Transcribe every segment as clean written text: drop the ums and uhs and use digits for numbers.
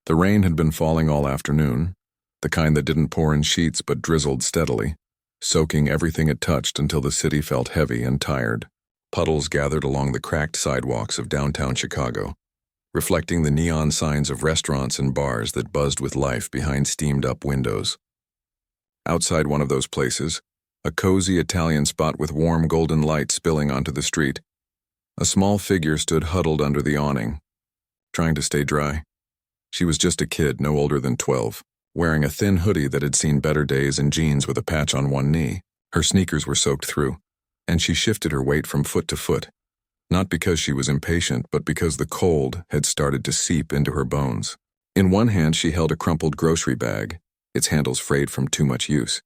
The rain had been falling all afternoon, the kind that didn't pour in sheets but drizzled steadily, soaking everything it touched until the city felt heavy and tired. Puddles gathered along the cracked sidewalks of downtown Chicago, reflecting the neon signs of restaurants and bars that buzzed with life behind steamed-up windows. Outside one of those places, a cozy Italian spot with warm golden light spilling onto the street, a small figure stood huddled under the awning, trying to stay dry. She was just a kid, no older than 12, wearing a thin hoodie that had seen better days and jeans with a patch on one knee. Her sneakers were soaked through, and she shifted her weight from foot to foot, not because she was impatient, but because the cold had started to seep into her bones. In one hand she held a crumpled grocery bag, its handles frayed from too much use.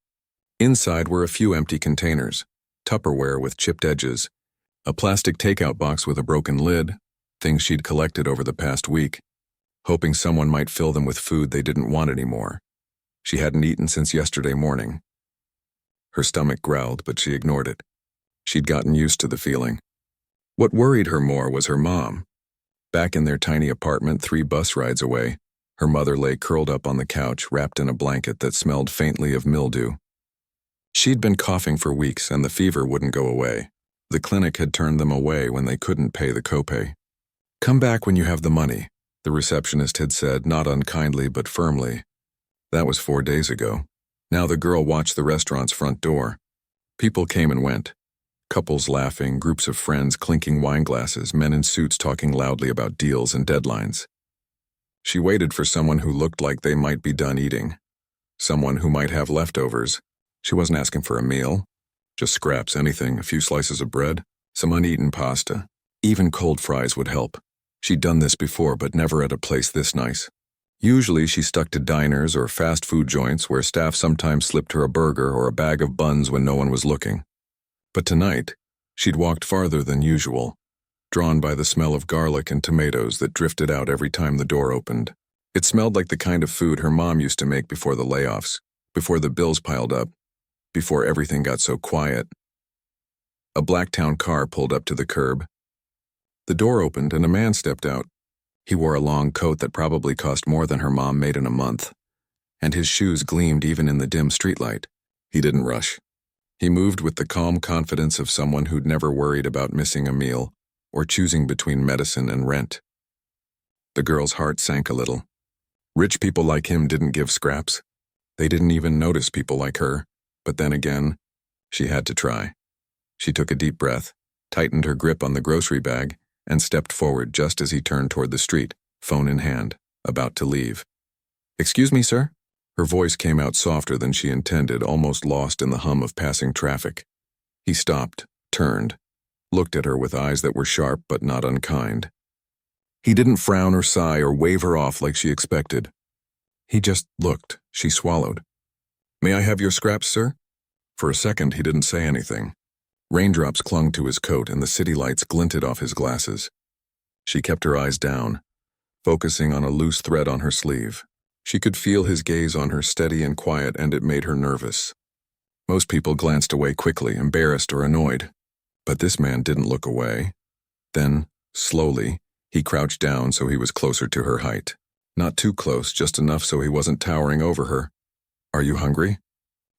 Inside were a few empty containers, Tupperware with chipped edges, a plastic takeout box with a broken lid, things she'd collected over the past week, hoping someone might fill them with food they didn't want anymore. She hadn't eaten since yesterday morning. Her stomach growled, but she ignored it. She'd gotten used to the feeling. What worried her more was her mom. Back in their tiny apartment 3 bus rides away, her mother lay curled up on the couch, wrapped in a blanket that smelled faintly of mildew. She'd been coughing for weeks, and the fever wouldn't go away. The clinic had turned them away when they couldn't pay the copay. "Come back when you have the money," the receptionist had said, not unkindly but firmly. That was 4 days ago. Now the girl watched the restaurant's front door. People came and went. Couples laughing, groups of friends clinking wine glasses, men in suits talking loudly about deals and deadlines. She waited for someone who looked like they might be done eating. Someone who might have leftovers. She wasn't asking for a meal. Just scraps, anything, a few slices of bread, some uneaten pasta. Even cold fries would help. She'd done this before, but never at a place this nice. Usually she stuck to diners or fast food joints where staff sometimes slipped her a burger or a bag of buns when no one was looking. But tonight, she'd walked farther than usual, drawn by the smell of garlic and tomatoes that drifted out every time the door opened. It smelled like the kind of food her mom used to make before the layoffs, before the bills piled up, before everything got so quiet. A Blacktown car pulled up to the curb. The door opened and a man stepped out. He wore a long coat that probably cost more than her mom made in a month, and his shoes gleamed even in the dim streetlight. He didn't rush. He moved with the calm confidence of someone who'd never worried about missing a meal or choosing between medicine and rent. The girl's heart sank a little. Rich people like him didn't give scraps. They didn't even notice people like her, but then again, she had to try. She took a deep breath, tightened her grip on the grocery bag, and stepped forward just as he turned toward the street, phone in hand, about to leave. "Excuse me, sir?" Her voice came out softer than she intended, almost lost in the hum of passing traffic. He stopped, turned, looked at her with eyes that were sharp but not unkind. He didn't frown or sigh or wave her off like she expected. He just looked. She swallowed. "May I have your scraps, sir?" For a second, he didn't say anything. Raindrops clung to his coat and the city lights glinted off his glasses. She kept her eyes down, focusing on a loose thread on her sleeve. She could feel his gaze on her, steady and quiet, and it made her nervous. Most people glanced away quickly, embarrassed or annoyed. But this man didn't look away. Then, slowly, he crouched down so he was closer to her height. Not too close, just enough so he wasn't towering over her. "Are you hungry?"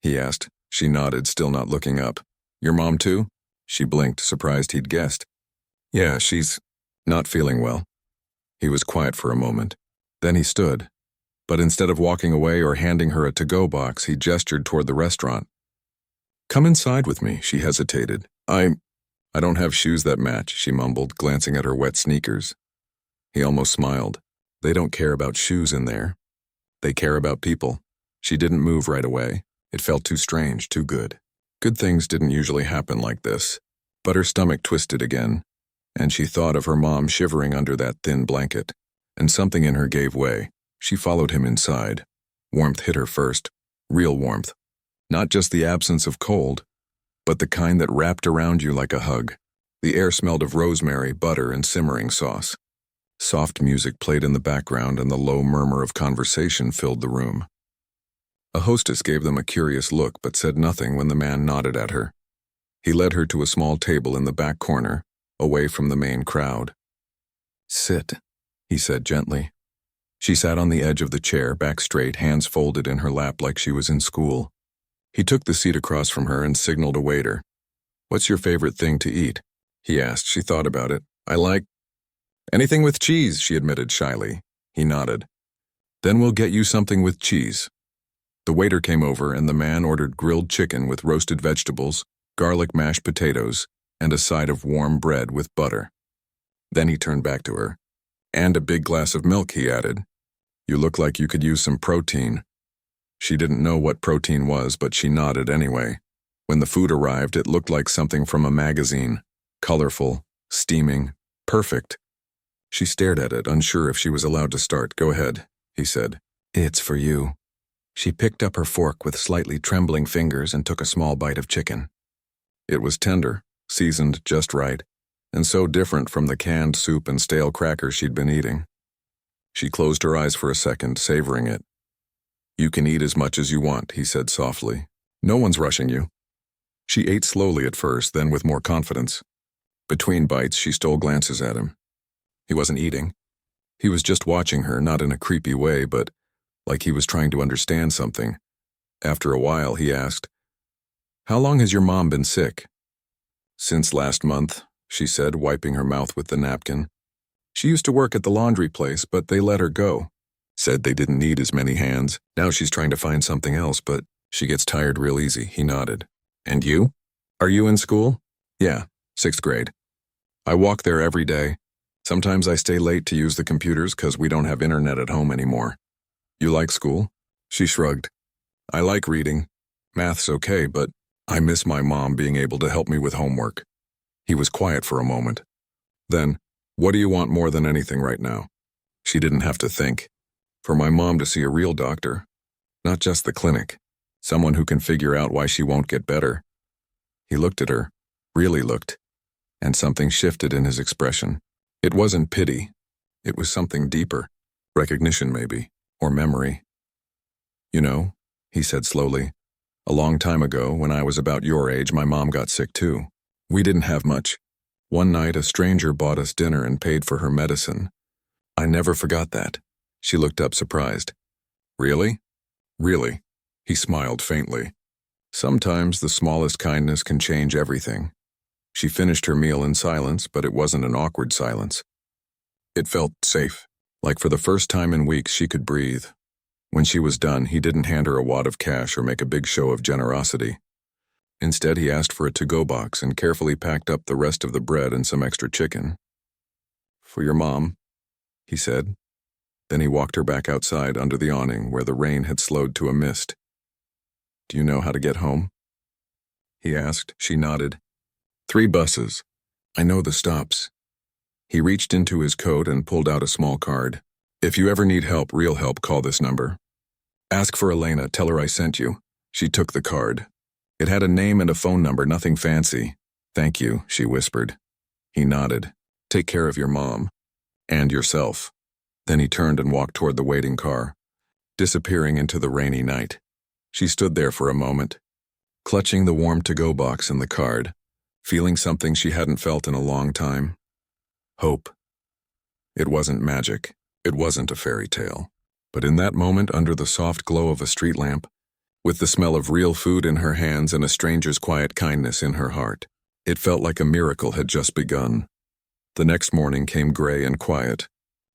he asked. She nodded, still not looking up. "Your mom too?" She blinked, surprised he'd guessed. "Yeah, she's not feeling well." He was quiet for a moment. Then he stood. But instead of walking away or handing her a to-go box, he gestured toward the restaurant. "Come inside with me," she hesitated. I don't have shoes that match," she mumbled, glancing at her wet sneakers. He almost smiled. "They don't care about shoes in there. They care about people." She didn't move right away. It felt too strange, too good. Good things didn't usually happen like this. But her stomach twisted again, and she thought of her mom shivering under that thin blanket, and something in her gave way. She followed him inside. Warmth hit her first, real warmth. Not just the absence of cold, but the kind that wrapped around you like a hug. The air smelled of rosemary, butter, and simmering sauce. Soft music played in the background and the low murmur of conversation filled the room. A hostess gave them a curious look but said nothing when the man nodded at her. He led her to a small table in the back corner, away from the main crowd. "Sit," he said gently. She sat on the edge of the chair, back straight, hands folded in her lap like she was in school. He took the seat across from her and signaled a waiter. "What's your favorite thing to eat?" he asked. She thought about it. "I like anything with cheese," she admitted shyly. He nodded. "Then we'll get you something with cheese." The waiter came over and the man ordered grilled chicken with roasted vegetables, garlic mashed potatoes, and a side of warm bread with butter. Then he turned back to her. "And a big glass of milk," he added. "You look like you could use some protein." She didn't know what protein was, but she nodded anyway. When the food arrived, it looked like something from a magazine. Colorful, steaming, perfect. She stared at it, unsure if she was allowed to start. "Go ahead," he said. "It's for you." She picked up her fork with slightly trembling fingers and took a small bite of chicken. It was tender, seasoned just right, and so different from the canned soup and stale crackers she'd been eating. She closed her eyes for a second, savoring it. "You can eat as much as you want," he said softly. "No one's rushing you." She ate slowly at first, then with more confidence. Between bites, she stole glances at him. He wasn't eating. He was just watching her, not in a creepy way, but like he was trying to understand something. After a while, he asked, "How long has your mom been sick?" "Since last month," she said, wiping her mouth with the napkin. "She used to work at the laundry place, but they let her go. Said they didn't need as many hands. Now she's trying to find something else, but she gets tired real easy." He nodded. "And you? Are you in school?" "Yeah, 6th grade. I walk there every day. Sometimes I stay late to use the computers because we don't have internet at home anymore." "You like school?" She shrugged. "I like reading. Math's okay, but I miss my mom being able to help me with homework." He was quiet for a moment. Then, "What do you want more than anything right now?" She didn't have to think. "For my mom to see a real doctor. Not just the clinic. Someone who can figure out why she won't get better." He looked at her, really looked, and something shifted in his expression. It wasn't pity. It was something deeper. Recognition, maybe, or memory. "You know," he said slowly, "a long time ago, when I was about your age, my mom got sick too. We didn't have much. One night, a stranger bought us dinner and paid for her medicine. I never forgot that." She looked up surprised. "Really?" "Really." He smiled faintly. "Sometimes the smallest kindness can change everything." She finished her meal in silence, but it wasn't an awkward silence. It felt safe, like for the first time in weeks she could breathe. When she was done, he didn't hand her a wad of cash or make a big show of generosity. Instead, he asked for a to-go box and carefully packed up the rest of the bread and some extra chicken. "For your mom," he said. Then he walked her back outside under the awning where the rain had slowed to a mist. "Do you know how to get home?" he asked. She nodded. 3 buses. I know the stops." He reached into his coat and pulled out a small card. "If you ever need help, real help, call this number. Ask for Elena, tell her I sent you." She took the card. It had a name and a phone number, nothing fancy. "Thank you," she whispered. He nodded. "Take care of your mom. And yourself." Then he turned and walked toward the waiting car, disappearing into the rainy night. She stood there for a moment, clutching the warm to-go box and the card, feeling something she hadn't felt in a long time. Hope. It wasn't magic. It wasn't a fairy tale. But in that moment, under the soft glow of a street lamp, with the smell of real food in her hands and a stranger's quiet kindness in her heart, it felt like a miracle had just begun. The next morning came gray and quiet,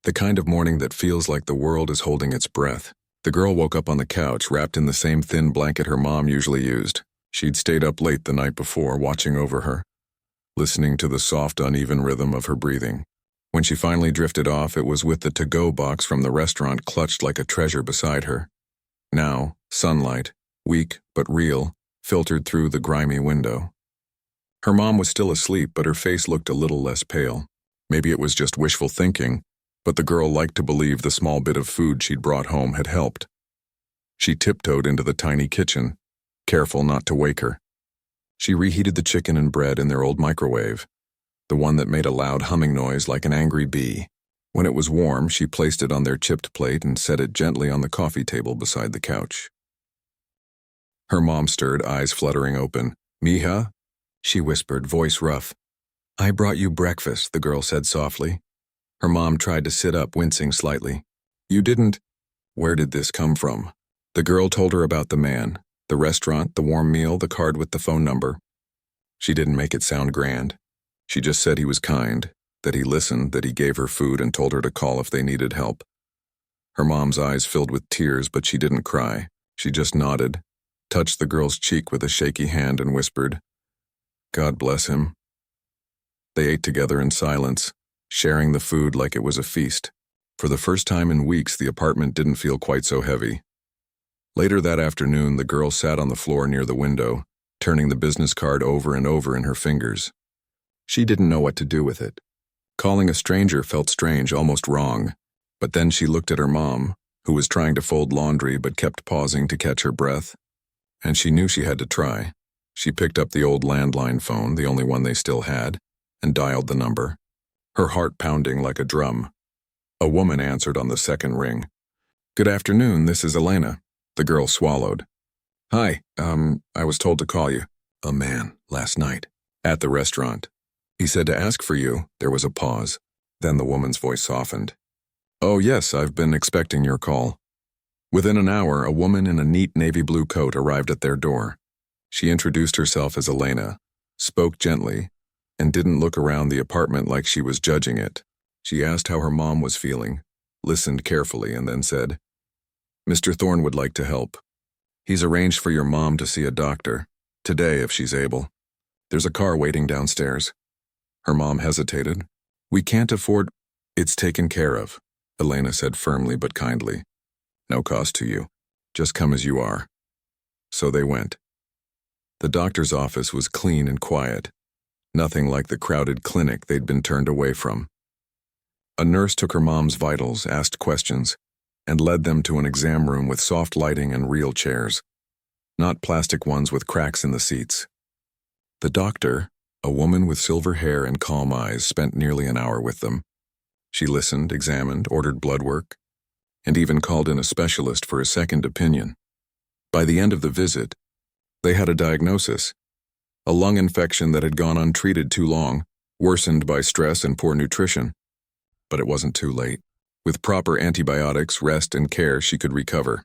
the kind of morning that feels like the world is holding its breath. The girl woke up on the couch, wrapped in the same thin blanket her mom usually used. She'd stayed up late the night before, watching over her, listening to the soft, uneven rhythm of her breathing. When she finally drifted off, it was with the to-go box from the restaurant clutched like a treasure beside her. Now, sunlight, weak but real, filtered through the grimy window. Her mom was still asleep, but her face looked a little less pale. Maybe it was just wishful thinking, but the girl liked to believe the small bit of food she'd brought home had helped. She tiptoed into the tiny kitchen, careful not to wake her. She reheated the chicken and bread in their old microwave, the one that made a loud humming noise like an angry bee. When it was warm, she placed it on their chipped plate and set it gently on the coffee table beside the couch. Her mom stirred, eyes fluttering open. "Mija?" she whispered, voice rough. "I brought you breakfast," the girl said softly. Her mom tried to sit up, wincing slightly. You didn't. Where did this come from? The girl told her about the man, the restaurant, the warm meal, the card with the phone number. She didn't make it sound grand. She just said he was kind, that he listened, that he gave her food and told her to call if they needed help. Her mom's eyes filled with tears, but she didn't cry. She just nodded, touched the girl's cheek with a shaky hand and whispered, "God bless him." They ate together in silence, sharing the food like it was a feast. For the first time in weeks, the apartment didn't feel quite so heavy. Later that afternoon, the girl sat on the floor near the window, turning the business card over and over in her fingers. She didn't know what to do with it. Calling a stranger felt strange, almost wrong. But then she looked at her mom, who was trying to fold laundry but kept pausing to catch her breath. And she knew she had to try. She picked up the old landline phone, the only one they still had, and dialed the number, her heart pounding like a drum. A woman answered on the second ring. "Good afternoon, this is Elena." The girl swallowed. "Hi, I was told to call you." "A man, last night, at the restaurant. He said to ask for you." There was a pause. Then the woman's voice softened. "Oh yes, I've been expecting your call." Within an hour, a woman in a neat navy blue coat arrived at their door. She introduced herself as Elena, spoke gently, and didn't look around the apartment like she was judging it. She asked how her mom was feeling, listened carefully, and then said, "Mr. Thorne would like to help. He's arranged for your mom to see a doctor, today if she's able. There's a car waiting downstairs." Her mom hesitated. "We can't afford—" "It's taken care of," Elena said firmly but kindly. "No cost to you. Just come as you are." So they went. The doctor's office was clean and quiet, nothing like the crowded clinic they'd been turned away from. A nurse took her mom's vitals, asked questions, and led them to an exam room with soft lighting and real chairs, not plastic ones with cracks in the seats. The doctor, a woman with silver hair and calm eyes, spent nearly an hour with them. She listened, examined, ordered blood work, and even called in a specialist for a second opinion. By the end of the visit, they had a diagnosis: a lung infection that had gone untreated too long, worsened by stress and poor nutrition. But it wasn't too late. With proper antibiotics, rest, and care, she could recover.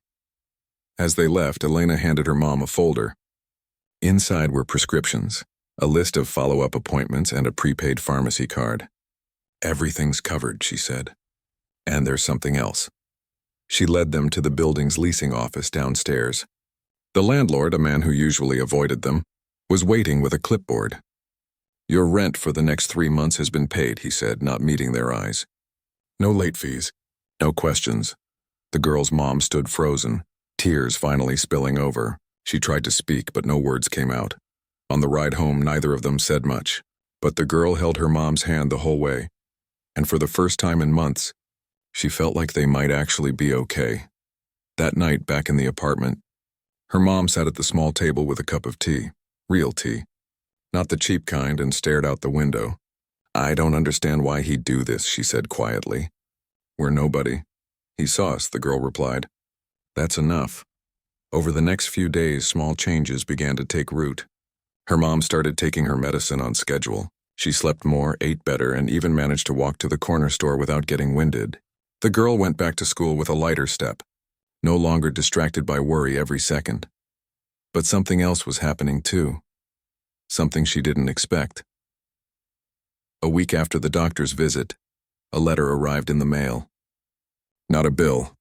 As they left, Elena handed her mom a folder. Inside were prescriptions, a list of follow-up appointments, and a prepaid pharmacy card. "Everything's covered," she said. "And there's something else." She led them to the building's leasing office downstairs. The landlord, a man who usually avoided them, was waiting with a clipboard. "Your rent for the next 3 months has been paid," he said, not meeting their eyes. "No late fees, no questions." The girl's mom stood frozen, tears finally spilling over. She tried to speak, but no words came out. On the ride home, neither of them said much, but the girl held her mom's hand the whole way, and for the first time in months, she felt like they might actually be okay. That night, back in the apartment, her mom sat at the small table with a cup of tea, real tea, not the cheap kind, and stared out the window. "I don't understand why he'd do this," she said quietly. "We're nobody." "He saw us," the girl replied. "That's enough." Over the next few days, small changes began to take root. Her mom started taking her medicine on schedule. She slept more, ate better, and even managed to walk to the corner store without getting winded. The girl went back to school with a lighter step, no longer distracted by worry every second. But something else was happening too. Something she didn't expect. A week after the doctor's visit, a letter arrived in the mail. Not a bill,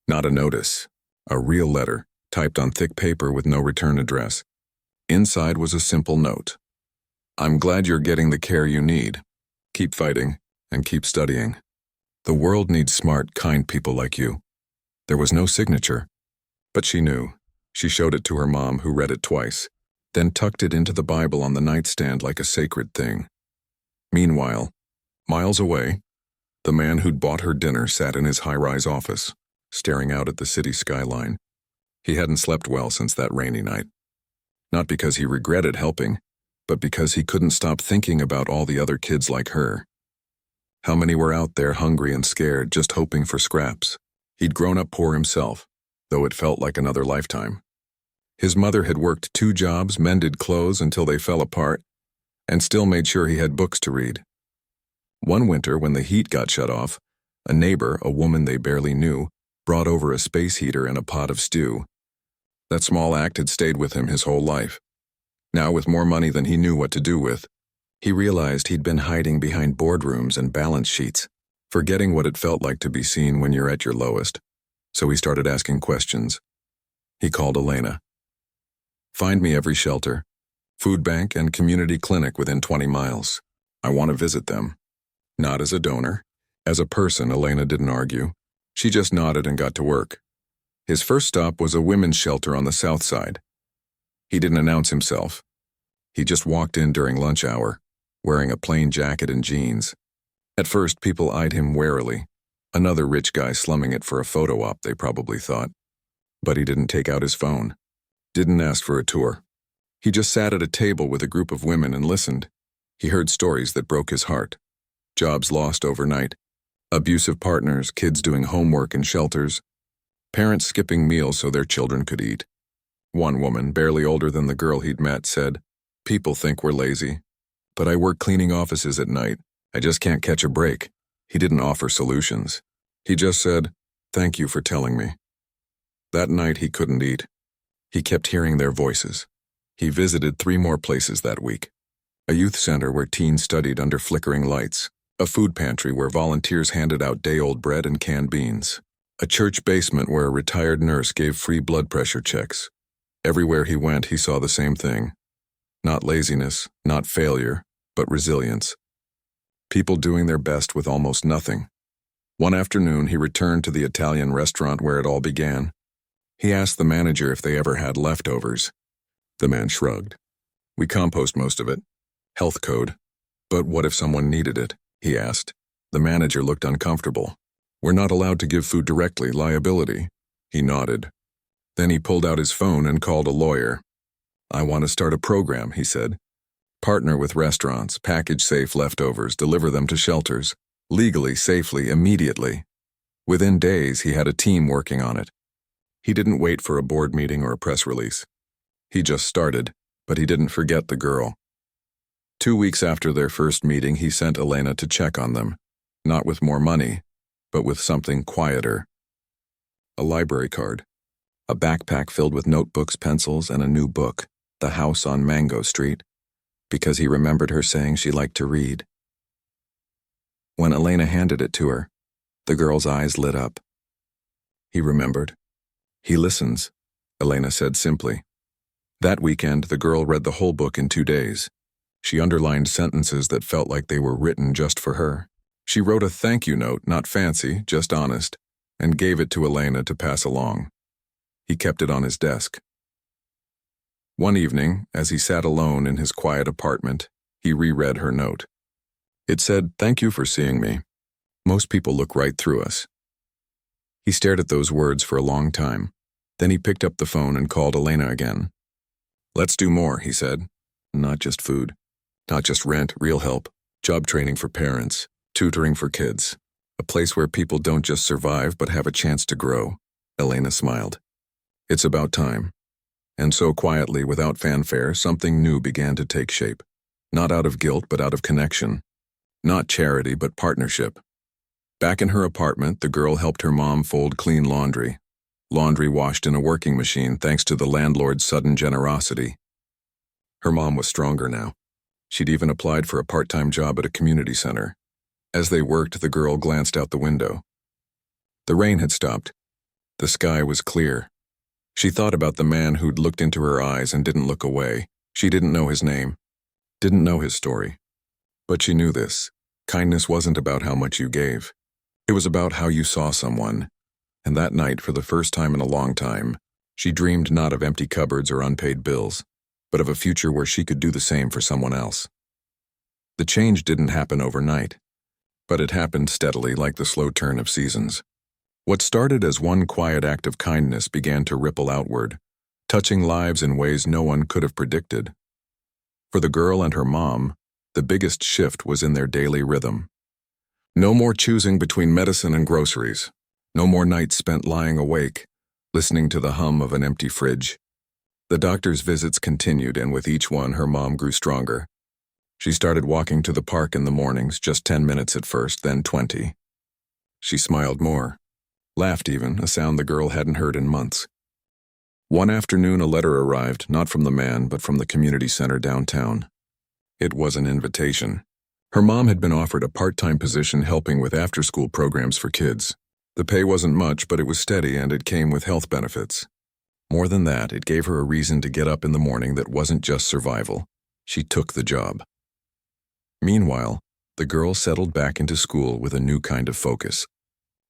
not a notice, a real letter, typed on thick paper with no return address. Inside was a simple note. "I'm glad you're getting the care you need. Keep fighting and keep studying. The world needs smart, kind people like you." There was no signature, but she knew. She showed it to her mom, who read it twice, then tucked it into the Bible on the nightstand like a sacred thing. Meanwhile, miles away, the man who'd bought her dinner sat in his high-rise office, staring out at the city skyline. He hadn't slept well since that rainy night. Not because he regretted helping, but because he couldn't stop thinking about all the other kids like her. How many were out there hungry and scared, just hoping for scraps? He'd grown up poor himself, though it felt like another lifetime. His mother had worked 2 jobs, mended clothes until they fell apart, and still made sure he had books to read. One winter, when the heat got shut off, A neighbor, a woman they barely knew, brought over a space heater and a pot of stew. That small act had stayed with him his whole life. Now, with more money than he knew what to do with, he realized he'd been hiding behind boardrooms and balance sheets, forgetting what it felt like to be seen when you're at your lowest. So he started asking questions. He called Elena. "Find me every shelter, food bank, and community clinic within 20 miles. I want to visit them." Not as a donor. As a person, Elena didn't argue. She just nodded and got to work. His first stop was a women's shelter on the south side. He didn't announce himself. He just walked in during lunch hour, wearing a plain jacket and jeans. At first, people eyed him warily. Another rich guy slumming it for a photo op, they probably thought. But he didn't take out his phone. Didn't ask for a tour. He just sat at a table with a group of women and listened. He heard stories that broke his heart. Jobs lost overnight. Abusive partners, kids doing homework in shelters. Parents skipping meals so their children could eat. One woman, barely older than the girl he'd met, said, "People think we're lazy. But I work cleaning offices at night. I just can't catch a break." He didn't offer solutions. He just said, "Thank you for telling me." That night he couldn't eat. He kept hearing their voices. He visited 3 more places that week. A youth center where teens studied under flickering lights. A food pantry where volunteers handed out day-old bread and canned beans. A church basement where a retired nurse gave free blood pressure checks. Everywhere he went, he saw the same thing. Not laziness, not failure, but resilience. People doing their best with almost nothing. One afternoon, he returned to the Italian restaurant where it all began. He asked the manager if they ever had leftovers. The man shrugged. "We compost most of it. Health code. But what if someone needed it?" he asked. The manager looked uncomfortable. "We're not allowed to give food directly, liability." He nodded. Then he pulled out his phone and called a lawyer. "I want to start a program," he said. "Partner with restaurants, package safe leftovers, deliver them to shelters. Legally, safely, immediately." Within days, he had a team working on it. He didn't wait for a board meeting or a press release. He just started, but he didn't forget the girl. 2 weeks after their first meeting, he sent Elena to check on them, not with more money, but with something quieter. A library card, a backpack filled with notebooks, pencils, and a new book, The House on Mango Street, because he remembered her saying she liked to read. When Elena handed it to her, the girl's eyes lit up. He remembered. "He listens," Elena said simply. That weekend, the girl read the whole book in 2 days. She underlined sentences that felt like they were written just for her. She wrote a thank you note, not fancy, just honest, and gave it to Elena to pass along. He kept it on his desk. One evening, as he sat alone in his quiet apartment, he reread her note. It said, "Thank you for seeing me. Most people look right through us." He stared at those words for a long time. Then he picked up the phone and called Elena again. "Let's do more," he said. "Not just food. Not just rent, real help. Job training for parents. Tutoring for kids. A place where people don't just survive but have a chance to grow." Elena smiled. "It's about time." And so quietly, without fanfare, something new began to take shape. Not out of guilt, but out of connection. Not charity, but partnership. Back in her apartment, the girl helped her mom fold clean laundry. Laundry washed in a working machine thanks to the landlord's sudden generosity. Her mom was stronger now. She'd even applied for a part-time job at a community center. As they worked, the girl glanced out the window. The rain had stopped. The sky was clear. She thought about the man who'd looked into her eyes and didn't look away. She didn't know his name, didn't know his story. But she knew this. Kindness wasn't about how much you gave. It was about how you saw someone. And that night, for the first time in a long time, she dreamed not of empty cupboards or unpaid bills, but of a future where she could do the same for someone else. The change didn't happen overnight, but it happened steadily, like the slow turn of seasons. What started as one quiet act of kindness began to ripple outward, touching lives in ways no one could have predicted. For the girl and her mom, the biggest shift was in their daily rhythm. No more choosing between medicine and groceries. No more nights spent lying awake, listening to the hum of an empty fridge. The doctor's visits continued, and with each one, her mom grew stronger. She started walking to the park in the mornings, just 10 minutes at first, then 20. She smiled more, laughed even, a sound the girl hadn't heard in months. One afternoon, a letter arrived, not from the man, but from the community center downtown. It was an invitation. Her mom had been offered a part-time position helping with after-school programs for kids. The pay wasn't much, but it was steady and it came with health benefits. More than that, it gave her a reason to get up in the morning that wasn't just survival. She took the job. Meanwhile, the girl settled back into school with a new kind of focus.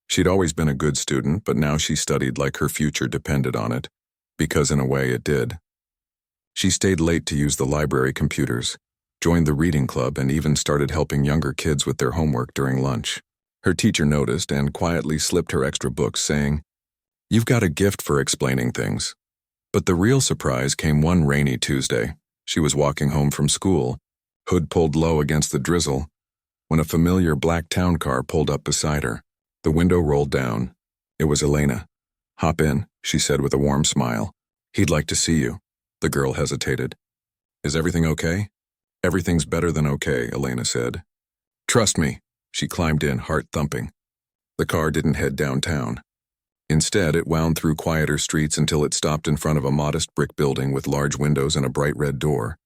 She'd always been a good student, but now she studied like her future depended on it, because in a way it did. She stayed late to use the library computers, joined the reading club, and even started helping younger kids with their homework during lunch. Her teacher noticed and quietly slipped her extra books, saying, "You've got a gift for explaining things." But the real surprise came one rainy Tuesday. She was walking home from school, hood pulled low against the drizzle, when a familiar black town car pulled up beside her. The window rolled down. It was Elena. "Hop in," she said with a warm smile. "He'd like to see you." The girl hesitated. "Is everything okay?" "Everything's better than okay," Elena said. "Trust me." She climbed in, heart thumping. The car didn't head downtown. Instead, it wound through quieter streets until it stopped in front of a modest brick building with large windows and a bright red door.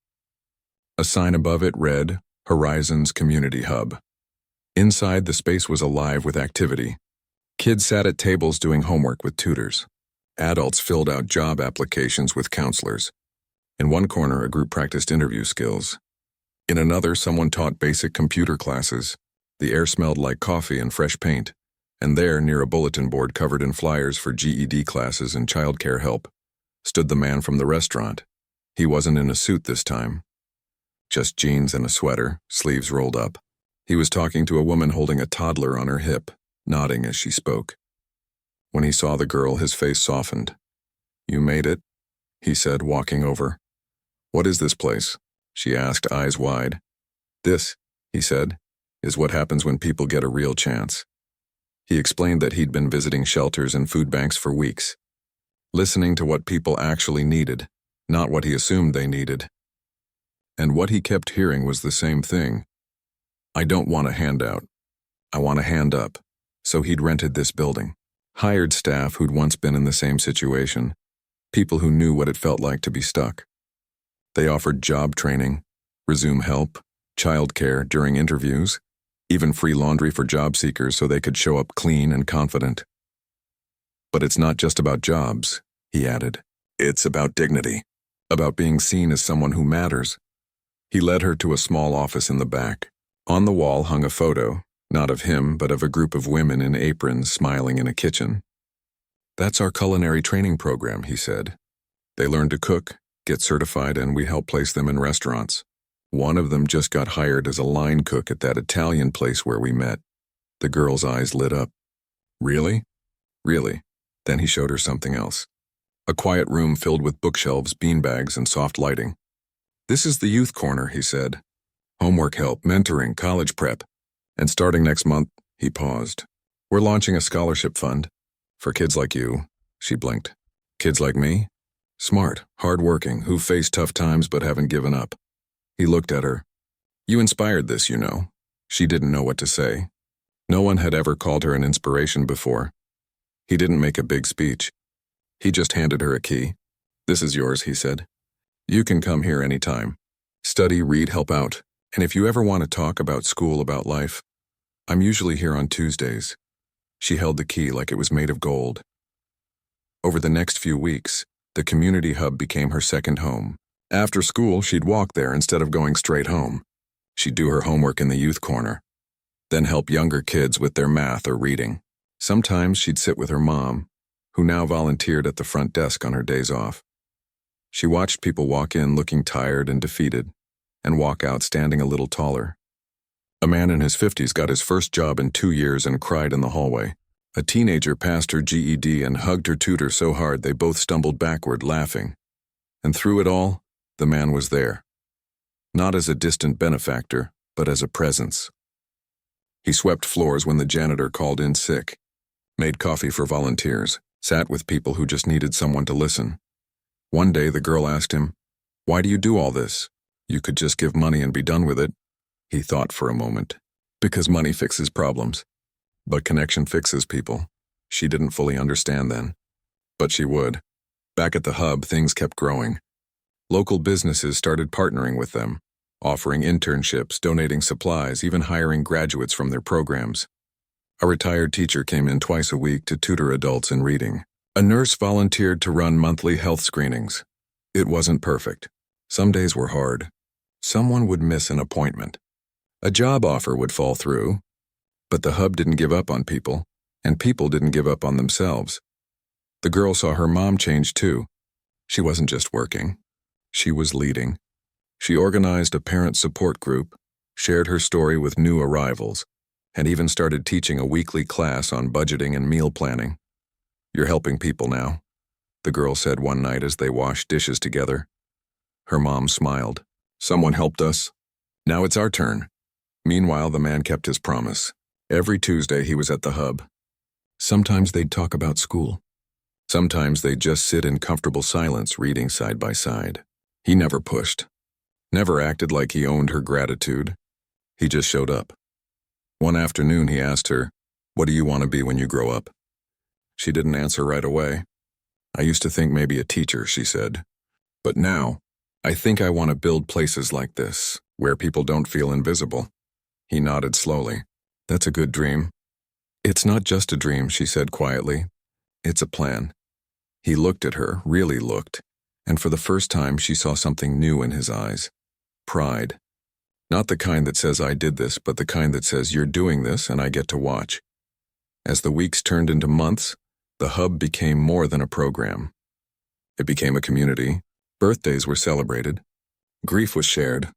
A sign above it read, "Horizons Community Hub." Inside, the space was alive with activity. Kids sat at tables doing homework with tutors. Adults filled out job applications with counselors. In one corner, a group practiced interview skills. In another, someone taught basic computer classes. The air smelled like coffee and fresh paint. And there, near a bulletin board covered in flyers for GED classes and childcare help, stood the man from the restaurant. He wasn't in a suit this time. Just jeans and a sweater, sleeves rolled up. He was talking to a woman holding a toddler on her hip, nodding as she spoke. When he saw the girl, his face softened. "You made it," he said, walking over. "What is this place?" she asked, eyes wide. "This," he said, "is what happens when people get a real chance." He explained that he'd been visiting shelters and food banks for weeks, listening to what people actually needed, not what he assumed they needed. And what he kept hearing was the same thing. "I don't want a handout. I want a hand up." So he'd rented this building, hired staff who'd once been in the same situation, people who knew what it felt like to be stuck. They offered job training, resume help, childcare during interviews, even free laundry for job seekers so they could show up clean and confident. "But it's not just about jobs," he added. "It's about dignity, about being seen as someone who matters." He led her to a small office in the back. On the wall hung a photo, not of him, but of a group of women in aprons smiling in a kitchen. "That's our culinary training program," he said. "They learn to cook, get certified, and we help place them in restaurants. One of them just got hired as a line cook at that Italian place where we met." The girl's eyes lit up. "Really?" "Really." Then he showed her something else. A quiet room filled with bookshelves, beanbags, and soft lighting. "This is the youth corner," he said. "Homework help, mentoring, college prep. And starting next month," he paused, "we're launching a scholarship fund. For kids like you." She blinked. "Kids like me? Smart, hardworking, who face tough times but haven't given up." He looked at her. "You inspired this, you know." She didn't know what to say. No one had ever called her an inspiration before. He didn't make a big speech. He just handed her a key. "This is yours," he said. "You can come here anytime. Study, read, help out. And if you ever want to talk about school, about life, I'm usually here on Tuesdays." She held the key like it was made of gold. Over the next few weeks, the community hub became her second home. After school, she'd walk there instead of going straight home. She'd do her homework in the youth corner, then help younger kids with their math or reading. Sometimes she'd sit with her mom, who now volunteered at the front desk on her days off. She watched people walk in looking tired and defeated, and walk out standing a little taller. A man in his 50s got his first job in 2 years and cried in the hallway. A teenager passed her GED and hugged her tutor so hard they both stumbled backward, laughing. And through it all, the man was there. Not as a distant benefactor, but as a presence. He swept floors when the janitor called in sick, made coffee for volunteers, sat with people who just needed someone to listen. One day the girl asked him, "Why do you do all this? You could just give money and be done with it." He thought for a moment. "Because money fixes problems." But connection fixes people. She didn't fully understand then. But she would. Back at the hub, things kept growing. Local businesses started partnering with them, offering internships, donating supplies, even hiring graduates from their programs. A retired teacher came in twice a week to tutor adults in reading. A nurse volunteered to run monthly health screenings. It wasn't perfect. Some days were hard. Someone would miss an appointment. A job offer would fall through. But the hub didn't give up on people, and people didn't give up on themselves. The girl saw her mom change too. She wasn't just working. She was leading. She organized a parent support group, shared her story with new arrivals, and even started teaching a weekly class on budgeting and meal planning. "You're helping people now," the girl said one night as they washed dishes together. Her mom smiled. "Someone helped us. Now it's our turn." Meanwhile, the man kept his promise. Every Tuesday he was at the hub. Sometimes they'd talk about school. Sometimes they'd just sit in comfortable silence reading side by side. He never pushed. Never acted like he owned her gratitude. He just showed up. One afternoon he asked her, "What do you want to be when you grow up?" She didn't answer right away. "I used to think maybe a teacher," she said. "But now, I think I want to build places like this, where people don't feel invisible." He nodded slowly. "That's a good dream." "It's not just a dream," she said quietly. "It's a plan." He looked at her, really looked, and for the first time she saw something new in his eyes. Pride. Not the kind that says I did this, but the kind that says you're doing this and I get to watch. As the weeks turned into months, the hub became more than a program. It became a community. Birthdays were celebrated. Grief was shared.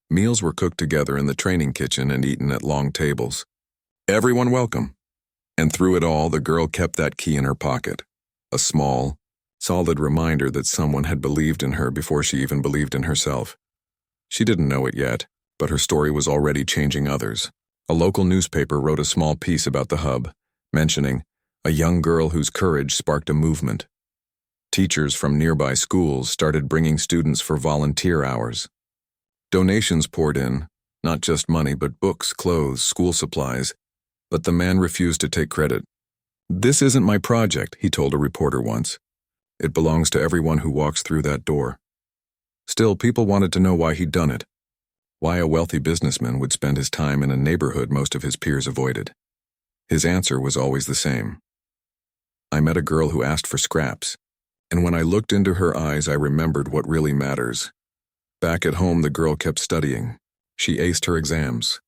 Meals were cooked together in the training kitchen and eaten at long tables. Everyone welcome. And through it all, the girl kept that key in her pocket. A small, solid reminder that someone had believed in her before she even believed in herself. She didn't know it yet, but her story was already changing others. A local newspaper wrote a small piece about the hub, mentioning a young girl whose courage sparked a movement. Teachers from nearby schools started bringing students for volunteer hours. Donations poured in, not just money, but books, clothes, school supplies, but the man refused to take credit. "This isn't my project," he told a reporter once. "It belongs to everyone who walks through that door." Still, people wanted to know why he'd done it. Why a wealthy businessman would spend his time in a neighborhood most of his peers avoided. His answer was always the same. "I met a girl who asked for scraps, and when I looked into her eyes, I remembered what really matters." Back at home, the girl kept studying. She aced her exams,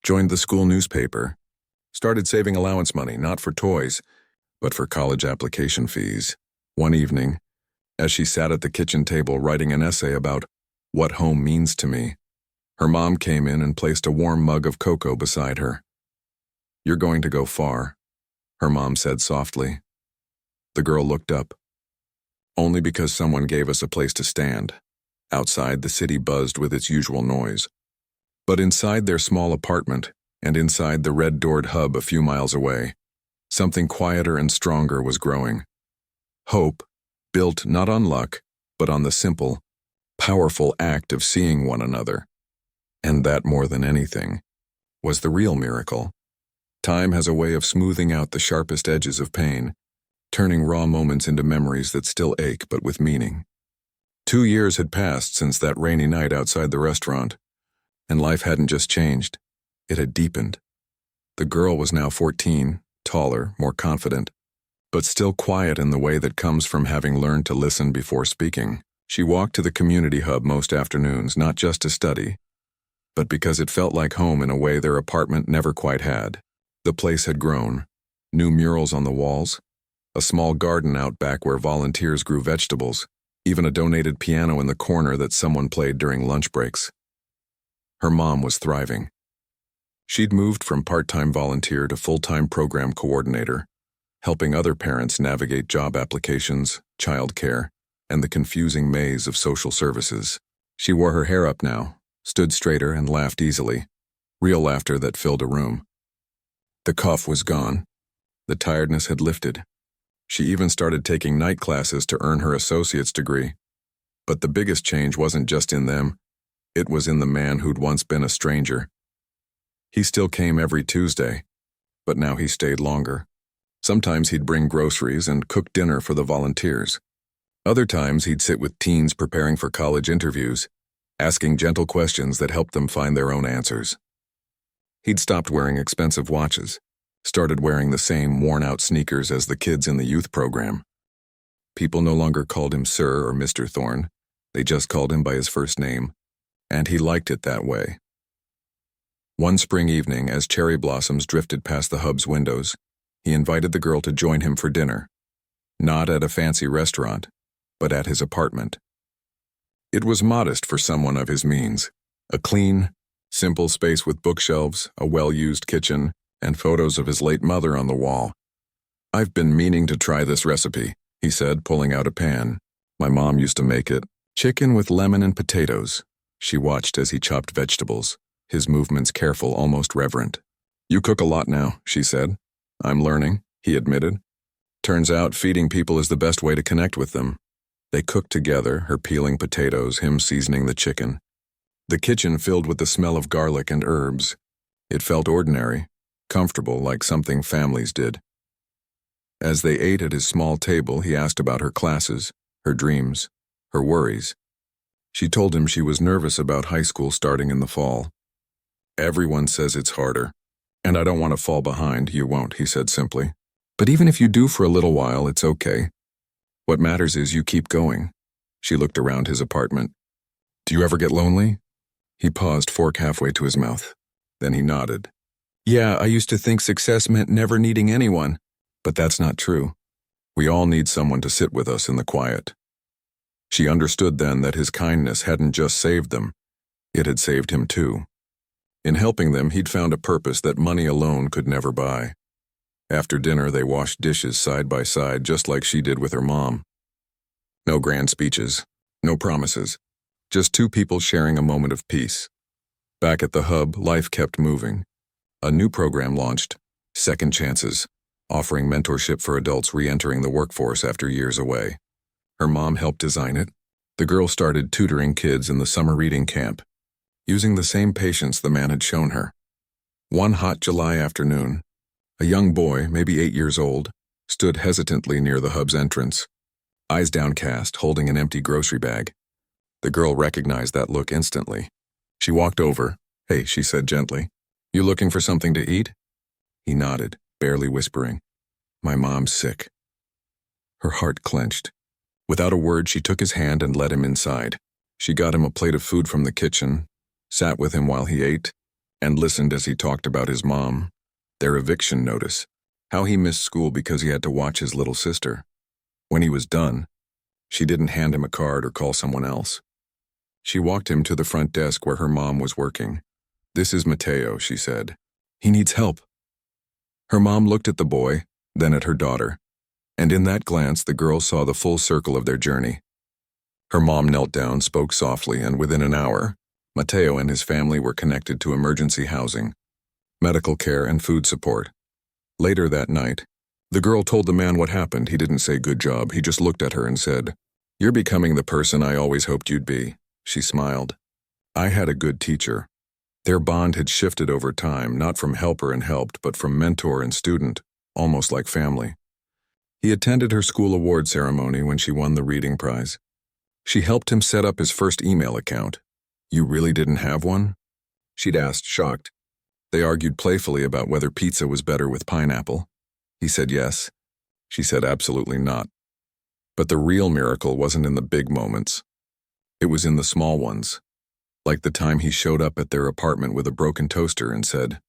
joined the school newspaper, started saving allowance money, not for toys, but for college application fees. One evening, as she sat at the kitchen table writing an essay about what home means to me, her mom came in and placed a warm mug of cocoa beside her. "You're going to go far," her mom said softly. The girl looked up. "Only because someone gave us a place to stand." Outside, the city buzzed with its usual noise. But inside their small apartment, and inside the red-doored hub a few miles away, something quieter and stronger was growing. Hope, built not on luck, but on the simple, powerful act of seeing one another. And that, more than anything, was the real miracle. Time has a way of smoothing out the sharpest edges of pain, turning raw moments into memories that still ache but with meaning. 2 years had passed since that rainy night outside the restaurant, and life hadn't just changed, it had deepened. The girl was now 14, taller, more confident, but still quiet in the way that comes from having learned to listen before speaking. She walked to the community hub most afternoons, not just to study, but because it felt like home in a way their apartment never quite had. The place had grown. New murals on the walls, a small garden out back where volunteers grew vegetables, even a donated piano in the corner that someone played during lunch breaks. Her mom was thriving. She'd moved from part-time volunteer to full-time program coordinator, helping other parents navigate job applications, childcare, and the confusing maze of social services. She wore her hair up now, stood straighter, and laughed easily, real laughter that filled a room. The cough was gone. The tiredness had lifted. She even started taking night classes to earn her associate's degree. But the biggest change wasn't just in them. It was in the man who'd once been a stranger. He still came every Tuesday, but now he stayed longer. Sometimes he'd bring groceries and cook dinner for the volunteers. Other times he'd sit with teens preparing for college interviews, asking gentle questions that helped them find their own answers. He'd stopped wearing expensive watches, started wearing the same worn-out sneakers as the kids in the youth program. People no longer called him Sir or Mr. Thorne. They just called him by his first name, and he liked it that way. One spring evening, as cherry blossoms drifted past the hub's windows, he invited the girl to join him for dinner. Not at a fancy restaurant, but at his apartment. It was modest for someone of his means. A clean, simple space with bookshelves, a well-used kitchen, and photos of his late mother on the wall. "I've been meaning to try this recipe," he said, pulling out a pan. "My mom used to make it. Chicken with lemon and potatoes." She watched as he chopped vegetables, his movements careful, almost reverent. "You cook a lot now," she said. "I'm learning," he admitted. "Turns out feeding people is the best way to connect with them." They cooked together, her peeling potatoes, him seasoning the chicken. The kitchen filled with the smell of garlic and herbs. It felt ordinary, comfortable, like something families did. As they ate at his small table, he asked about her classes, her dreams, her worries. She told him she was nervous about high school starting in the fall. "Everyone says it's harder, and I don't want to fall behind." "You won't," he said simply. "But even if you do for a little while, it's okay. What matters is you keep going." She looked around his apartment. "Do you ever get lonely?" He paused, fork halfway to his mouth. Then he nodded. "Yeah, I used to think success meant never needing anyone, but that's not true. We all need someone to sit with us in the quiet." She understood then that his kindness hadn't just saved them, it had saved him too. In helping them, he'd found a purpose that money alone could never buy. After dinner, they washed dishes side by side, just like she did with her mom. No grand speeches, no promises, just two people sharing a moment of peace. Back at the hub, life kept moving. A new program launched, Second Chances, offering mentorship for adults re-entering the workforce after years away. Her mom helped design it. The girl started tutoring kids in the summer reading camp, using the same patience the man had shown her. One hot July afternoon, a young boy, maybe 8 years old, stood hesitantly near the hub's entrance, eyes downcast, holding an empty grocery bag. The girl recognized that look instantly. She walked over. "Hey," she said gently, "you looking for something to eat?" He nodded, barely whispering, "My mom's sick." Her heart clenched. Without a word, she took his hand and led him inside. She got him a plate of food from the kitchen, sat with him while he ate, and listened as he talked about his mom, their eviction notice, how he missed school because he had to watch his little sister. When he was done, she didn't hand him a card or call someone else. She walked him to the front desk where her mom was working. "This is Mateo," she said. "He needs help." Her mom looked at the boy, then at her daughter, and in that glance the girl saw the full circle of their journey. Her mom knelt down, spoke softly, and within an hour, Mateo and his family were connected to emergency housing, medical care, and food support. Later that night, the girl told the man what happened. He didn't say good job, he just looked at her and said, "You're becoming the person I always hoped you'd be." She smiled. "I had a good teacher." Their bond had shifted over time, not from helper and helped, but from mentor and student, almost like family. He attended her school award ceremony when she won the reading prize. She helped him set up his first email account. "You really didn't have one?" she'd asked, shocked. They argued playfully about whether pizza was better with pineapple. He said yes. She said absolutely not. But the real miracle wasn't in the big moments. It was in the small ones, like the time he showed up at their apartment with a broken toaster and said,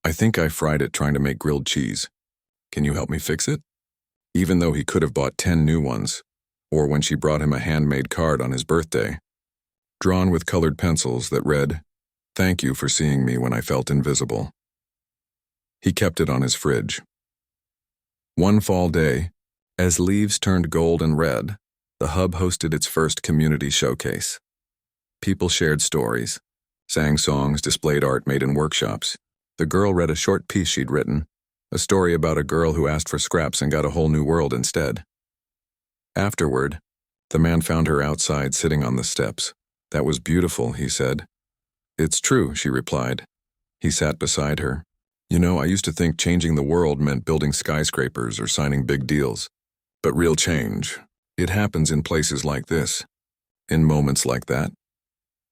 "I think I fried it trying to make grilled cheese. Can you help me fix it?" Even though he could have bought 10 new ones, or when she brought him a handmade card on his birthday, drawn with colored pencils that read, "Thank you for seeing me when I felt invisible." He kept it on his fridge. One fall day, as leaves turned gold and red, the hub hosted its first community showcase. People shared stories, sang songs, displayed art made in workshops. The girl read a short piece she'd written, a story about a girl who asked for scraps and got a whole new world instead. Afterward, the man found her outside sitting on the steps. "That was beautiful," he said. "It's true," she replied. He sat beside her. You know, I used to think changing the world meant building skyscrapers or signing big deals. But real change, it happens in places like this, in moments like that.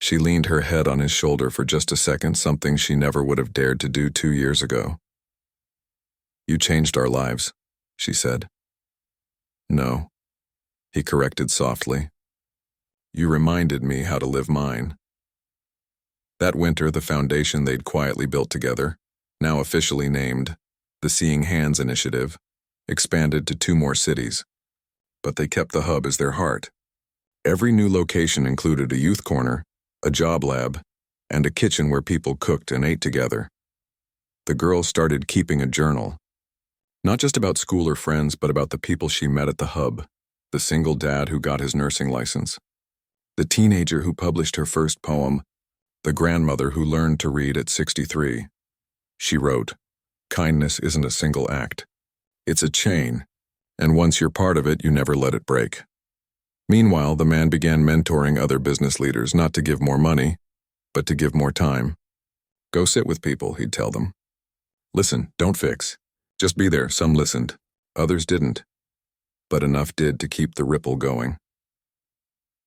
She leaned her head on his shoulder for just a second, something she never would have dared to do 2 years ago. You changed our lives, she said. No, he corrected softly. You reminded me how to live mine. That winter, the foundation they'd quietly built together, now officially named the Seeing Hands Initiative, expanded to 2 more cities. But they kept the hub as their heart. Every new location included a youth corner, a job lab, and a kitchen where people cooked and ate together. The girl started keeping a journal. Not just about school or friends, but about the people she met at the hub, the single dad who got his nursing license, the teenager who published her first poem, the grandmother who learned to read at 63. She wrote, "Kindness isn't a single act. It's a chain, and once you're part of it, you never let it break." Meanwhile, the man began mentoring other business leaders, not to give more money, but to give more time. Go sit with people, he'd tell them. Listen, don't fix. Just be there. Some listened, others didn't. But enough did to keep the ripple going.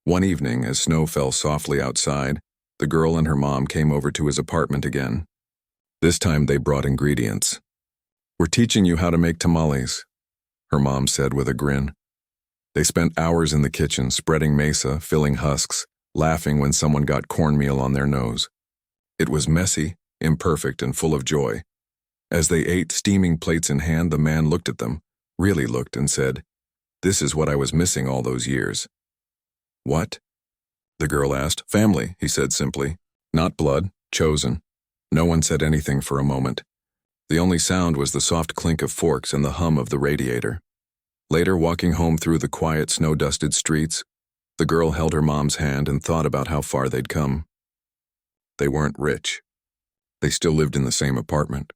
One evening, as snow fell softly outside, the girl and her mom came over to his apartment again. This time they brought ingredients. "We're teaching you how to make tamales," her mom said with a grin. They spent hours in the kitchen, spreading mesa, filling husks, laughing when someone got cornmeal on their nose. It was messy, imperfect, and full of joy. As they ate, steaming plates in hand, the man looked at them, really looked, and said, "This is what I was missing all those years." "What?" the girl asked. "Family," he said simply. "Not blood, chosen." No one said anything for a moment. The only sound was the soft clink of forks and the hum of the radiator. Later, walking home through the quiet, snow-dusted streets, the girl held her mom's hand and thought about how far they'd come. They weren't rich. They still lived in the same apartment.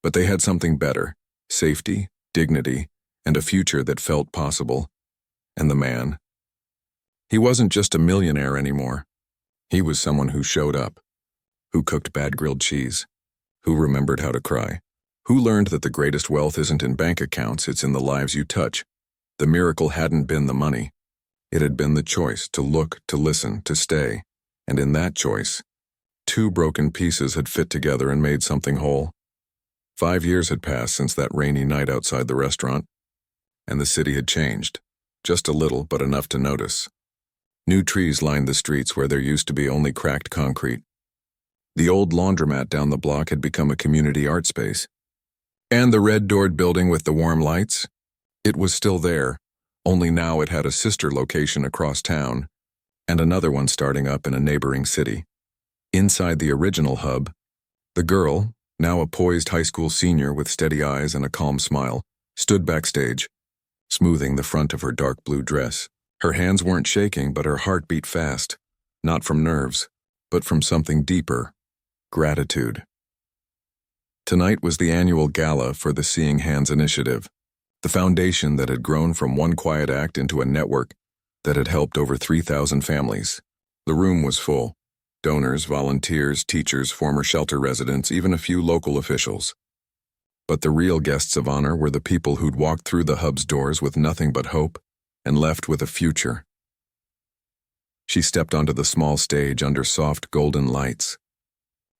But they had something better: safety, dignity, and a future that felt possible. And the man. He wasn't just a millionaire anymore. He was someone who showed up, who cooked bad grilled cheese, who remembered how to cry, who learned that the greatest wealth isn't in bank accounts, it's in the lives you touch. The miracle hadn't been the money. It had been the choice to look, to listen, to stay. And in that choice, 2 broken pieces had fit together and made something whole. 5 years had passed since that rainy night outside the restaurant, and the city had changed. Just a little, but enough to notice. New trees lined the streets where there used to be only cracked concrete. The old laundromat down the block had become a community art space. And the red-doored building with the warm lights? It was still there, only now it had a sister location across town, and another one starting up in a neighboring city. Inside the original hub, the girl, now a poised high school senior with steady eyes and a calm smile, stood backstage, smoothing the front of her dark blue dress. Her hands weren't shaking, but her heart beat fast, not from nerves, but from something deeper: gratitude. Tonight was the annual gala for the Seeing Hands Initiative, the foundation that had grown from one quiet act into a network that had helped over 3,000 families. The room was full: donors, volunteers, teachers, former shelter residents, even a few local officials. But the real guests of honor were the people who'd walked through the hub's doors with nothing but hope and left with a future. She stepped onto the small stage under soft golden lights.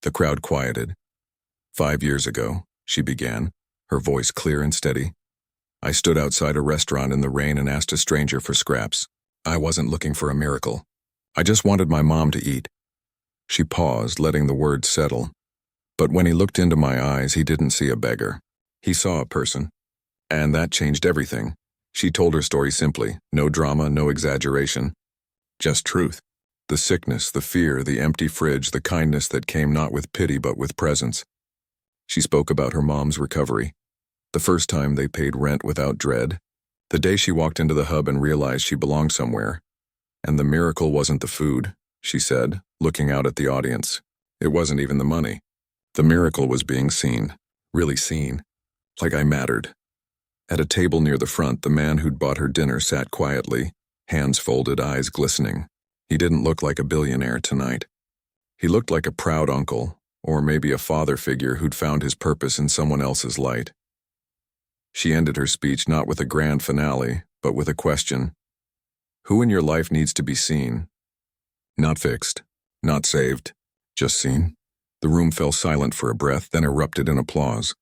The crowd quieted. 5 years ago, she began, her voice clear and steady, I stood outside a restaurant in the rain and asked a stranger for scraps. I wasn't looking for a miracle. I just wanted my mom to eat. She paused, letting the words settle. But when he looked into my eyes, he didn't see a beggar. He saw a person. And that changed everything. She told her story simply, no drama, no exaggeration. Just truth. The sickness, the fear, the empty fridge, the kindness that came not with pity but with presence. She spoke about her mom's recovery. The first time they paid rent without dread. The day she walked into the hub and realized she belonged somewhere. And the miracle wasn't the food, she said, looking out at the audience. It wasn't even the money. The miracle was being seen, really seen, like I mattered. At a table near the front, the man who'd bought her dinner sat quietly, hands folded, eyes glistening. He didn't look like a billionaire tonight. He looked like a proud uncle, or maybe a father figure who'd found his purpose in someone else's light. She ended her speech not with a grand finale, but with a question. Who in your life needs to be seen? Not fixed, not saved, just seen. The room fell silent for a breath, then erupted in applause.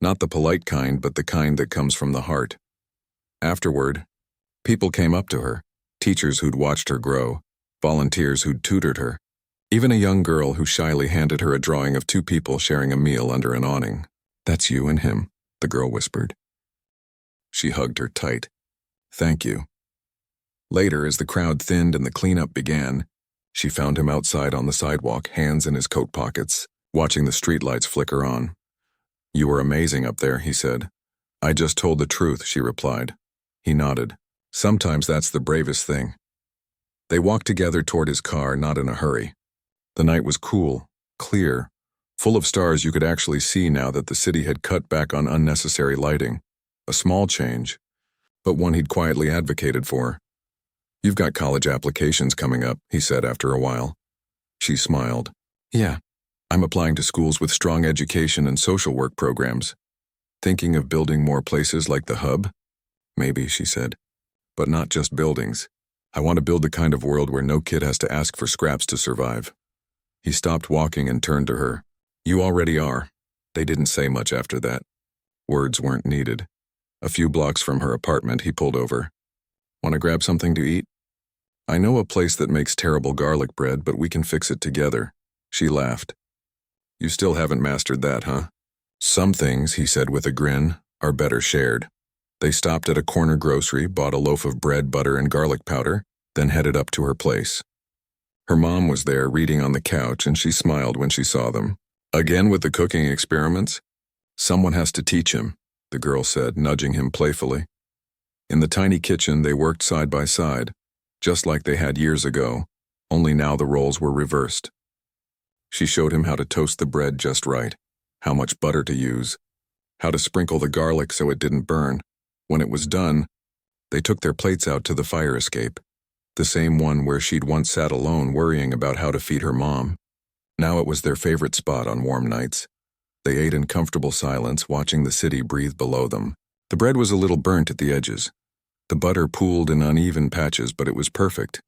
Not the polite kind, but the kind that comes from the heart. Afterward, people came up to her, teachers who'd watched her grow, volunteers who'd tutored her, even a young girl who shyly handed her a drawing of two people sharing a meal under an awning. That's you and him, the girl whispered. She hugged her tight. Thank you. Later, as the crowd thinned and the cleanup began, she found him outside on the sidewalk, hands in his coat pockets, watching the streetlights flicker on. You were amazing up there, he said. I just told the truth, she replied. He nodded. Sometimes that's the bravest thing. They walked together toward his car, not in a hurry. The night was cool, clear, full of stars you could actually see now that the city had cut back on unnecessary lighting. A small change, but one he'd quietly advocated for. You've got college applications coming up, he said after a while. She smiled. Yeah, I'm applying to schools with strong education and social work programs. Thinking of building more places like the Hub? Maybe, she said. But not just buildings. I want to build the kind of world where no kid has to ask for scraps to survive. He stopped walking and turned to her. You already are. They didn't say much after that. Words weren't needed. A few blocks from her apartment, he pulled over. Want to grab something to eat? I know a place that makes terrible garlic bread, but we can fix it together. She laughed. You still haven't mastered that, huh? Some things, he said with a grin, are better shared. They stopped at a corner grocery, bought a loaf of bread, butter, and garlic powder, then headed up to her place. Her mom was there reading on the couch, and she smiled when she saw them. Again with the cooking experiments? Someone has to teach him, the girl said, nudging him playfully. In the tiny kitchen, they worked side by side, just like they had years ago, only now the roles were reversed. She showed him how to toast the bread just right, how much butter to use, how to sprinkle the garlic so it didn't burn. When it was done, they took their plates out to the fire escape, the same one where she'd once sat alone worrying about how to feed her mom. Now it was their favorite spot on warm nights. They ate in comfortable silence, watching the city breathe below them. The bread was a little burnt at the edges. The butter pooled in uneven patches, but it was perfect.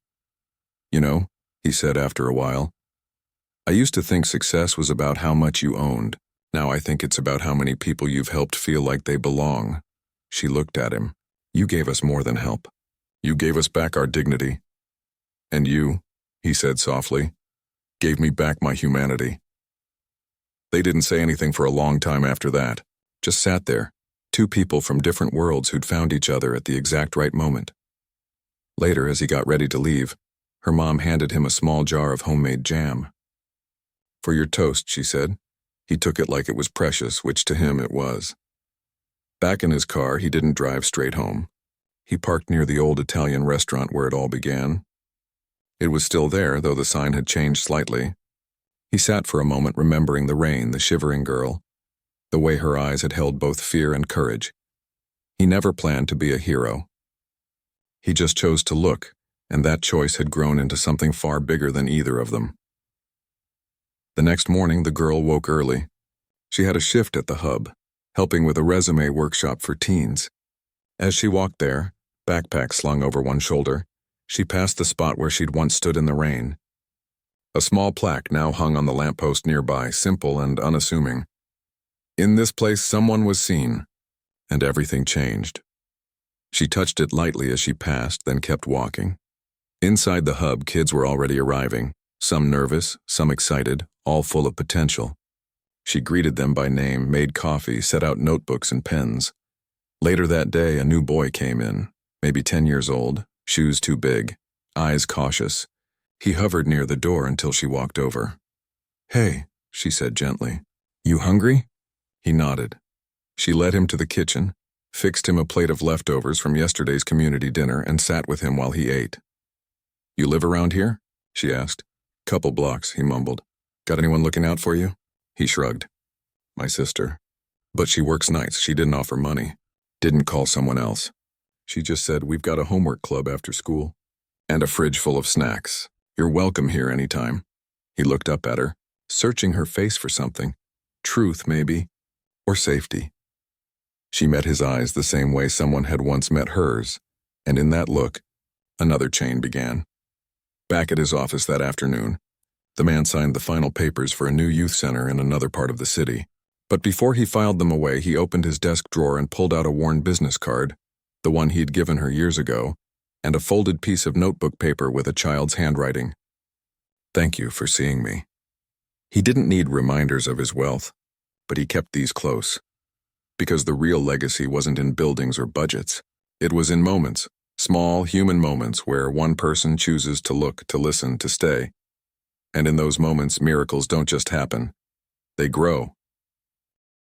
You know, he said after a while, I used to think success was about how much you owned. Now I think it's about how many people you've helped feel like they belong. She looked at him. You gave us more than help. You gave us back our dignity. And you, he said softly, gave me back my humanity. They didn't say anything for a long time after that, just sat there, two people from different worlds who'd found each other at the exact right moment. Later, as he got ready to leave, her mom handed him a small jar of homemade jam. For your toast, she said. He took it like it was precious, which to him it was. Back in his car, he didn't drive straight home. He parked near the old Italian restaurant where it all began. It was still there, though the sign had changed slightly. He sat for a moment remembering the rain, the shivering girl, the way her eyes had held both fear and courage. He never planned to be a hero. He just chose to look, and that choice had grown into something far bigger than either of them. The next morning, the girl woke early. She had a shift at the Hub, helping with a resume workshop for teens. As she walked there, backpack slung over one shoulder, she passed the spot where she'd once stood in the rain. A small plaque now hung on the lamppost nearby, simple and unassuming. In this place someone was seen, and everything changed. She touched it lightly as she passed, then kept walking. Inside the Hub, kids were already arriving, some nervous, some excited, all full of potential. She greeted them by name, made coffee, set out notebooks and pens. Later that day, a new boy came in, maybe 10 years old, shoes too big, eyes cautious. He hovered near the door until she walked over. Hey, she said gently. You hungry? He nodded. She led him to the kitchen, fixed him a plate of leftovers from yesterday's community dinner, and sat with him while he ate. You live around here? She asked. Couple blocks, he mumbled. Got anyone looking out for you? He shrugged. My sister. But she works nights. She didn't offer money. Didn't call someone else. She just said, we've got a homework club after school. And a fridge full of snacks. You're welcome here anytime. He looked up at her. searching her face for something. Truth, maybe, or safety. She met his eyes the same way someone had once met hers, and in that look, another chain began. Back at his office that afternoon, the man signed the final papers for a new youth center in another part of the city. But before he filed them away, he opened his desk drawer and pulled out a worn business card, the one he'd given her years ago, and a folded piece of notebook paper with a child's handwriting. Thank you for seeing me. He didn't need reminders of his wealth, but he kept these close. Because the real legacy wasn't in buildings or budgets. It was in moments, small human moments where one person chooses to look, to listen, to stay. And in those moments, miracles don't just happen. They grow.